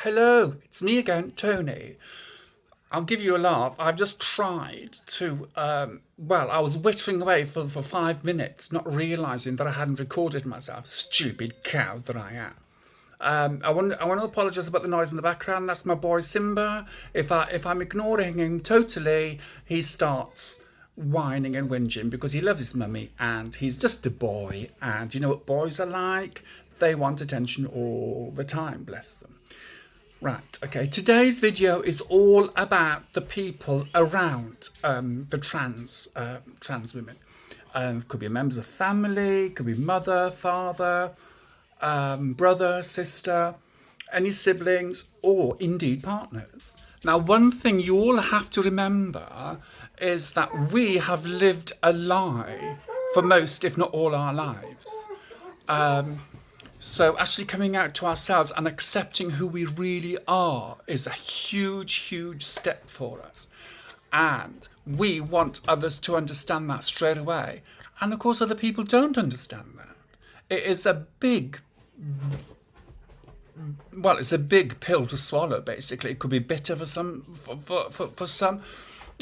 Hello, it's me again, Tony. I'll give you a laugh. I've just tried to, I was whittling away for 5 minutes, not realising that I hadn't recorded myself. Stupid cow that I am. I want to apologise about the noise in the background. That's my boy Simba. If I'm ignoring him totally, he starts whining and whinging because he loves his mummy and he's just a boy. And you know what boys are like? They want attention all the time, bless them. Right, okay, today's video is all about the people around the trans women. Could be members of family, could be mother, father, brother, sister, any siblings, or indeed partners. Now, one thing you all have to remember is that we have lived a lie for most, if not all, our lives. So actually coming out to ourselves and accepting who we really are is a huge, huge step for us. And we want others to understand that straight away. And of course, other people don't understand that. It is a big, it's a big pill to swallow, basically. It could be bitter for some, for some,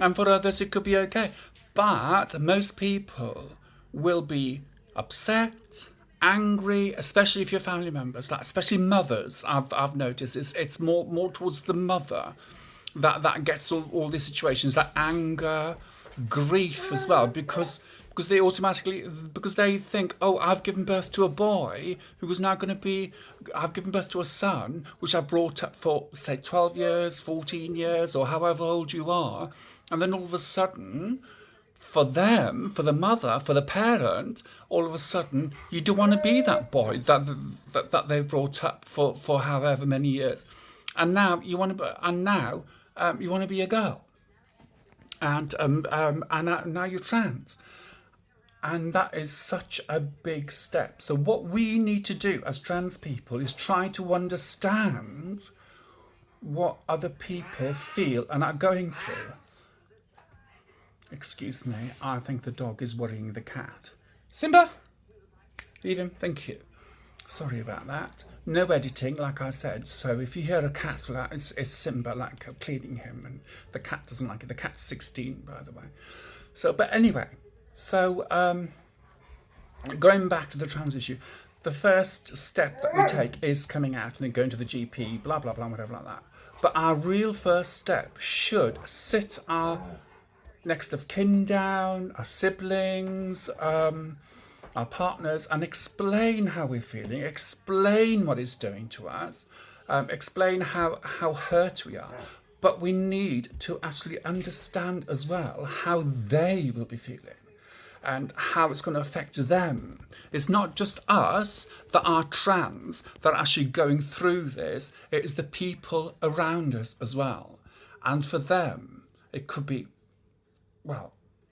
and for others it could be okay. But most people will be upset, angry, especially if you're family members, like especially mothers. I've noticed it's more towards the mother that gets all these situations, that anger, grief as well, because they think, oh, I've given birth to a boy who is now going to be, I've given birth to a son which I brought up for say 12 years, 14 years, or however old you are, and then all of a sudden, for them, for the mother, for the parent, all of a sudden you don't want to be that boy that they've brought up for however many years, and now you want to be a girl, and now you're trans, and that is such a big step. So what we need to do as trans people is try to understand what other people feel and are going through. Excuse me, I think the dog is worrying the cat. Simba! Leave him, thank you. Sorry about that. No editing, like I said, so if you hear a cat, it's Simba, like cleaning him, and the cat doesn't like it. The cat's 16, by the way. So, but anyway, so going back to the trans issue, the first step that we take is coming out and then going to the GP, blah, blah, blah, whatever like that. But our real first step should sit our next of kin down, our siblings, our partners, and explain how we're feeling, explain what it's doing to us, explain how hurt we are. But we need to actually understand as well how they will be feeling and how it's going to affect them. It's not just us that are trans that are actually going through this, it is the people around us as well. And for them, it could be,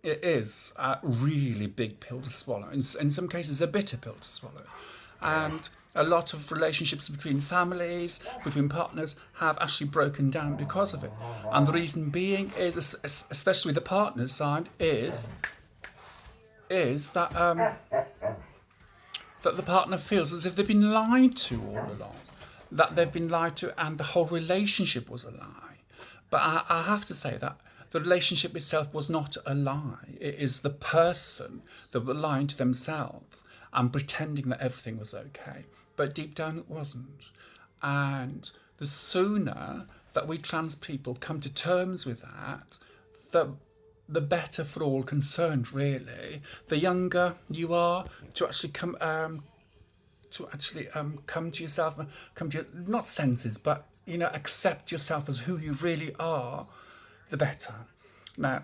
it is a really big pill to swallow. In some cases, a bitter pill to swallow. And a lot of relationships between families, between partners, have actually broken down because of it. And the reason being is, especially the partner side, is that that the partner feels as if they've been lied to all along, that they've been lied to, and the whole relationship was a lie. But I have to say that the relationship itself was not a lie. It is the person that were lying to themselves and pretending that everything was okay. But deep down it wasn't. And the sooner that we trans people come to terms with that, the better for all concerned, really. The younger you are to actually come to yourself, come to your, not senses, but accept yourself as who you really are, the better. Now,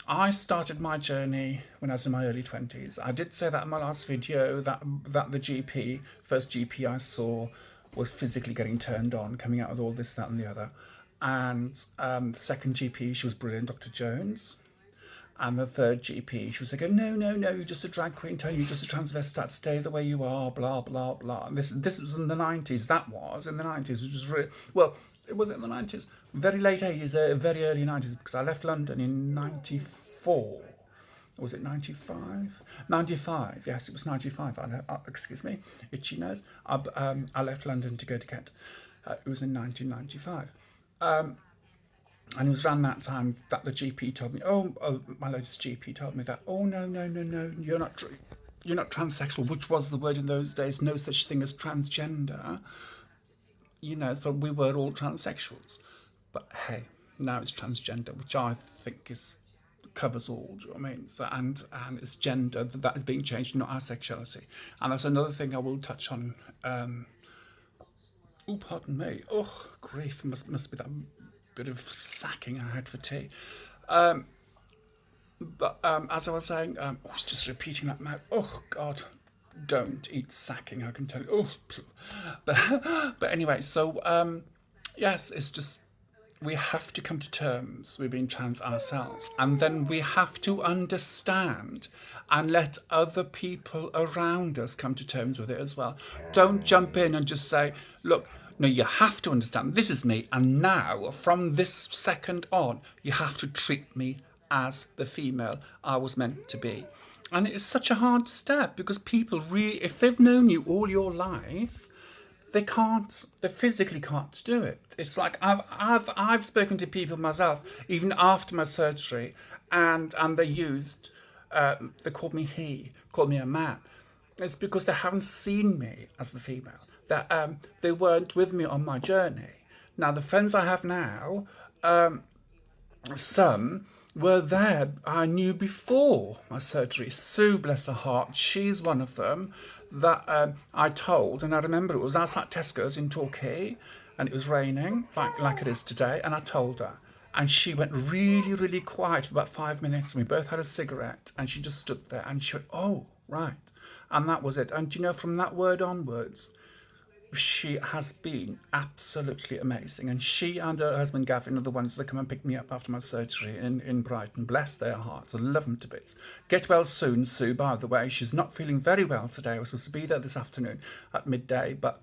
I started my journey when I was in my early 20s. I did say that in my last video that the first GP I saw was physically getting turned on, coming out with all this, that and the other. And the second GP, she was brilliant, Dr. Jones. And the third GP, she was like, no, you're just a drag queen, Tony, you're just a transvestite, stay the way you are, blah, blah, blah. And this was in the 90s, that was in the 90s, which was really, it was in the 90s, very late 80s, very early 90s, because I left London in 94. Was it 95? 95, yes, it was 95. Excuse me, itchy nose. I left London to go to Kent. It was in 1995. And it was around that time that the GP told me, my latest GP told me that, no, you're not transsexual, which was the word in those days, no such thing as transgender. So we were all transsexuals. But hey, now it's transgender, which I think covers all, do you know what I mean? So, and it's gender, that is being changed, not our sexuality. And that's another thing I will touch on. Pardon me. Oh, grief, it must be that bit of sacking I had for tea. But as I was saying, I was just repeating that mouth. Oh, God, don't eat sacking, I can tell you. But anyway, so, yes, it's just, we have to come to terms with being trans ourselves. And then we have to understand and let other people around us come to terms with it as well. Don't jump in and just say, look, no, you have to understand, this is me, and now, from this second on, you have to treat me as the female I was meant to be. And it is such a hard step, because people really, if they've known you all your life, they physically can't do it. It's like I've spoken to people myself, even after my surgery, and they called me he, called me a man. It's because they haven't seen me as the female. That they weren't with me on my journey. Now, the friends I have now, some were there I knew before my surgery. Sue, bless her heart, she's one of them that I told, and I remember it was outside Tesco's in Torquay, and it was raining, like it is today, and I told her. And she went really, really quiet for about 5 minutes, and we both had a cigarette, and she just stood there, and she went, oh, right. And that was it. And from that word onwards, she has been absolutely amazing. And she and her husband Gavin are the ones that come and pick me up after my surgery in Brighton. Bless their hearts. I love them to bits. Get well soon, Sue, by the way. She's not feeling very well today. I was supposed to be there this afternoon at midday, but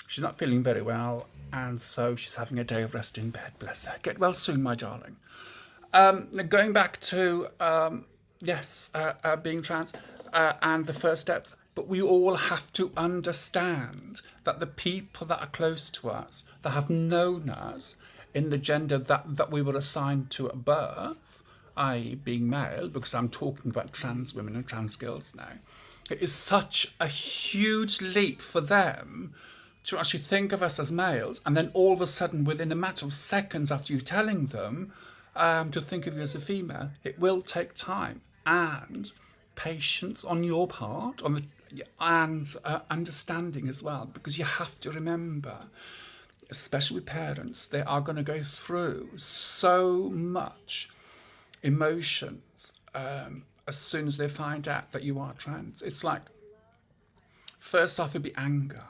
she's not feeling very well, and so she's having a day of rest in bed. Bless her. Get well soon, my darling. Going back to, being trans and the first steps, but we all have to understand that the people that are close to us, that have known us in the gender that we were assigned to at birth, i.e. being male, because I'm talking about trans women and trans girls now, it is such a huge leap for them to actually think of us as males, and then all of a sudden, within a matter of seconds after you telling them to think of you as a female. It will take time and patience on your part, and understanding as well, because you have to remember, especially with parents, they are going to go through so much emotions as soon as they find out that you are trans. It's like, first off, it'll be anger,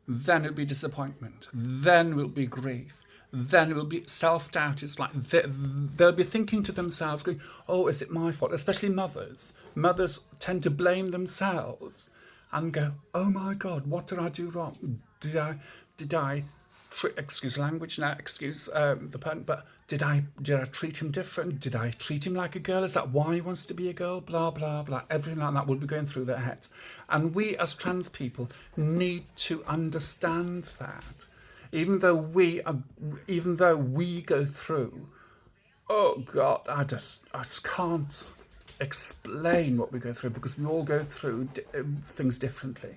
then it'll be disappointment, then it will be grief, then it will be self-doubt. It's like they'll be thinking to themselves, going, oh, is it my fault? Especially mothers. Mothers tend to blame themselves and go, oh my God, what did I do wrong? Did I excuse language now, excuse the pun, but did I treat him different? Did I treat him like a girl? Is that why he wants to be a girl? Blah, blah, blah. Everything like that will be going through their heads. And we as trans people need to understand that. Even though we go through, oh God, I just can't explain what we go through, because we all go through things differently.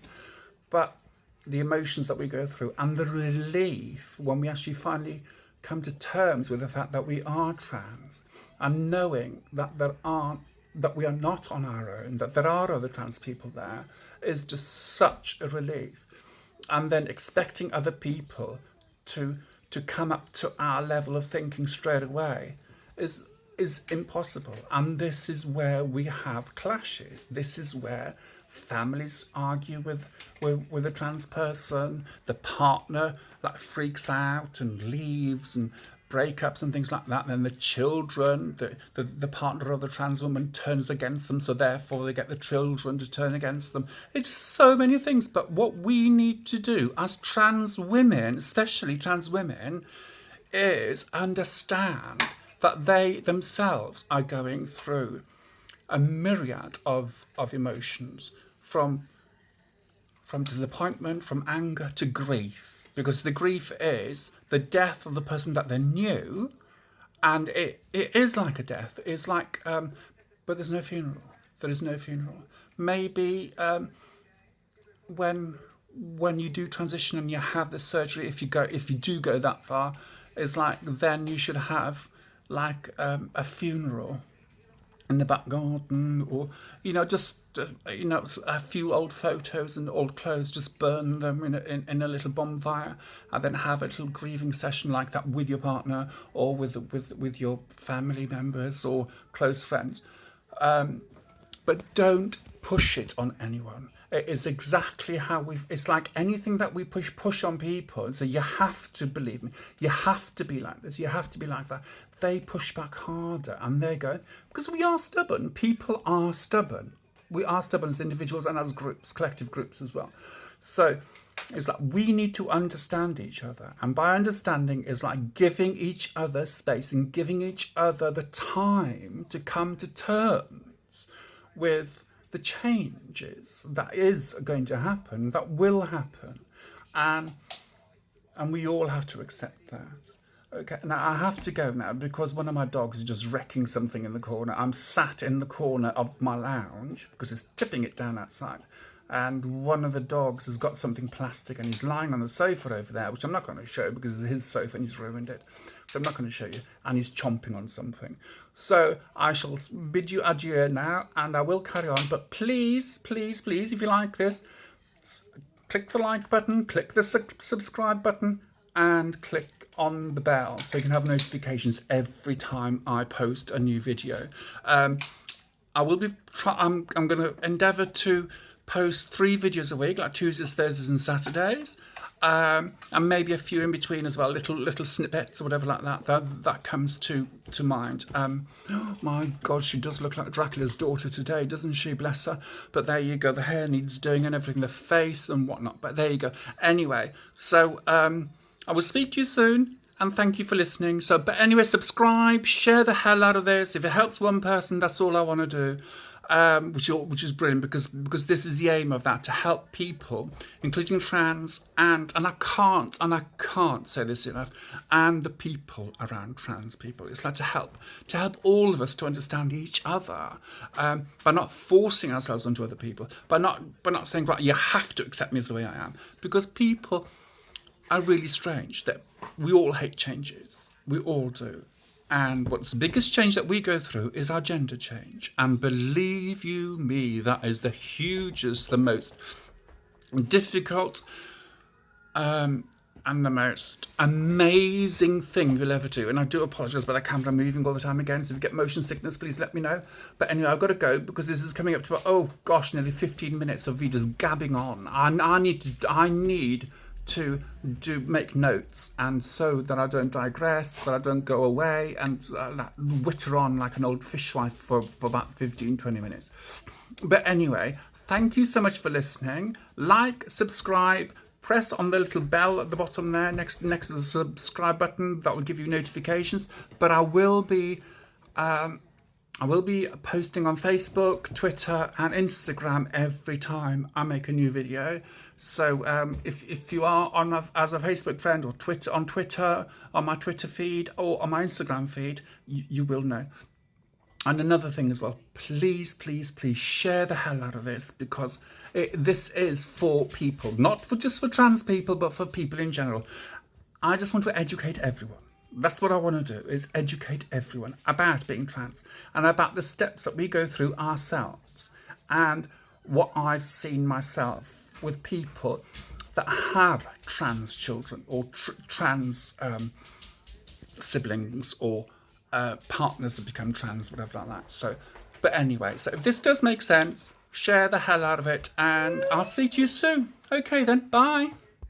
But the emotions that we go through and the relief when we actually finally come to terms with the fact that we are trans, and knowing that we are not on our own, that there are other trans people there, is just such a relief. And then expecting other people to come up to our level of thinking straight away is impossible. And this is where we have clashes. This is where families argue with a trans person. The partner freaks out and leaves, and breakups and things like that. And then the children, the partner of the trans woman turns against them, so therefore they get the children to turn against them. It's so many things. But what we need to do as trans women, especially trans women, is understand that they themselves are going through a myriad of emotions, from disappointment, from anger to grief, because the grief is the death of the person that they knew, and it is like a death. It's like, but there's no funeral. There is no funeral. Maybe when you do transition and you have the surgery, if you do go that far, it's like then you should have like a funeral in the back garden, or just a few old photos and old clothes, just burn them in a little bonfire, and then have a little grieving session like that with your partner or with your family members or close friends, but don't push it on anyone. It is exactly how it's like anything that we push on people. So you have to believe me. You have to be like this. You have to be like that. They push back harder, and they go, because we are stubborn. People are stubborn. We are stubborn as individuals and as groups, collective groups as well. So it's like we need to understand each other. And by understanding is like giving each other space and giving each other the time to come to terms with the changes that is going to happen, that will happen, and we all have to accept that. Okay, now I have to go now because one of my dogs is just wrecking something in the corner. I'm sat in the corner of my lounge because it's tipping it down outside, and one of the dogs has got something plastic and he's lying on the sofa over there, which I'm not going to show because it's his sofa and he's ruined it. So I'm not going to show you. And he's chomping on something. So I shall bid you adieu now, and I will carry on. But please, please, please, if you like this, click the like button, click the subscribe button, and click on the bell so you can have notifications every time I post a new video. I will be. I'm going to endeavour to post 3 videos a week, like Tuesdays, Thursdays, and Saturdays. And maybe a few in between as well, little snippets or whatever like that. That comes to mind. Oh my God, she does look like Dracula's daughter today, doesn't she? Bless her. But there you go. The hair needs doing and everything, the face and whatnot. But there you go. Anyway, so I will speak to you soon. And thank you for listening. So, but anyway, subscribe, share the hell out of this. If it helps one person, that's all I want to do. Which is brilliant because this is the aim of that, to help people, including trans and I can't say this enough, and the people around trans people. It's like to help all of us to understand each other, by not forcing ourselves onto other people, by not saying, right, you have to accept me as the way I am, because people are really strange. That we all hate changes, we all do. And what's the biggest change that we go through is our gender change. And believe you me, that is the hugest, the most difficult, and the most amazing thing you'll ever do. And I do apologise about the camera moving all the time again. So if you get motion sickness, please let me know. But anyway, I've got to go because this is coming up to, oh gosh, nearly 15 minutes of me just gabbing on. I need to make notes, and so that I don't digress, that I don't go away and witter on like an old fishwife for about 15-20 minutes. But anyway, thank you so much for listening. Like, subscribe, press on the little bell at the bottom there next to the subscribe button. That will give you notifications. But I will be posting on Facebook, Twitter and Instagram every time I make a new video. So if you are as a Facebook friend or on Twitter, on my Twitter feed or on my Instagram feed, you will know. And another thing as well, please, please, please share the hell out of this, because this is for people, not just for trans people, but for people in general. I just want to educate everyone. That's what I want to do, is educate everyone about being trans and about the steps that we go through ourselves, and what I've seen myself with people that have trans children or trans siblings or partners that become trans, whatever like that. So, but anyway, so if this does make sense, share the hell out of it, and I'll speak to you soon. Okay then, bye.